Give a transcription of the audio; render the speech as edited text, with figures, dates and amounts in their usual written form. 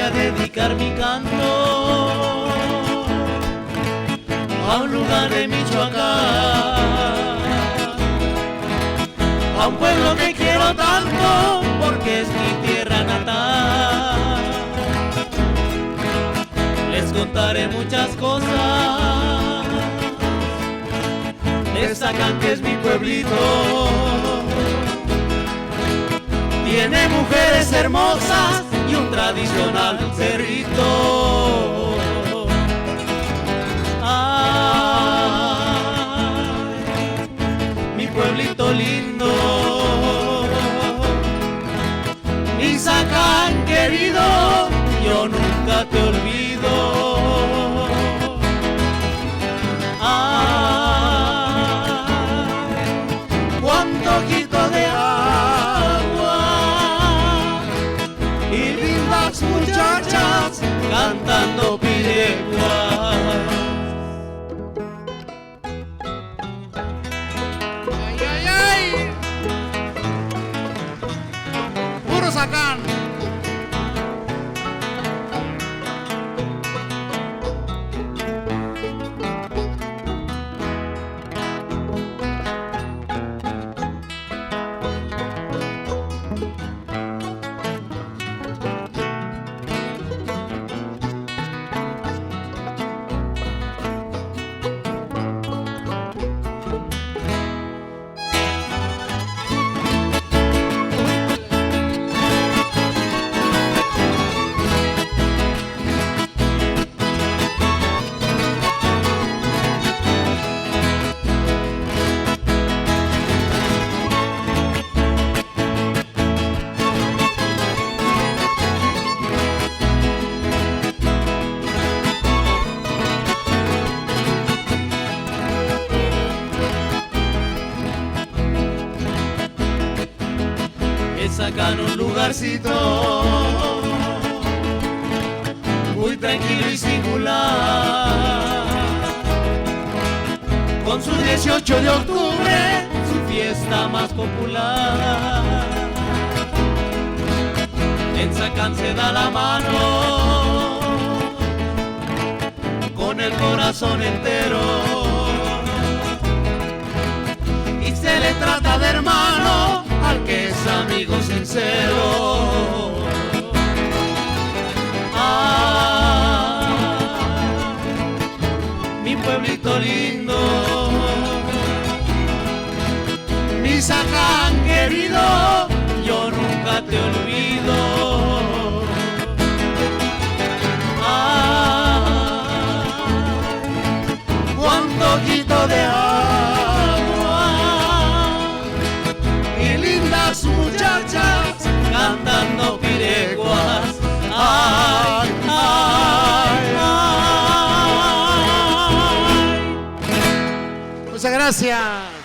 a dedicar mi canto a un lugar de Michoacán, a un pueblo que quiero tanto porque es mi tierra natal. Les contaré muchas cosas de Zacán, que es mi pueblito. Tiene mujeres hermosas y un tradicional cerrito. Ay, mi pueblito lindo, mi Zacán querido, yo nunca te olvido. Ay, cuánto ojito de agua y lindas muchachas cantando pireguas. ¡Ay, ay, ay! ¡Puro Zacán! Sacan un lugarcito muy tranquilo y singular, con su 18 de octubre, su fiesta más popular. En Zacán se da la mano con el corazón entero y se le trata de hermano al que es amigo sincero. Ah, mi pueblito lindo, mi Zacán querido, yo nunca te olvido. Ah, cuánto ojito de muchachas cantando pireguas. Ay, ay, ay. Muchas gracias.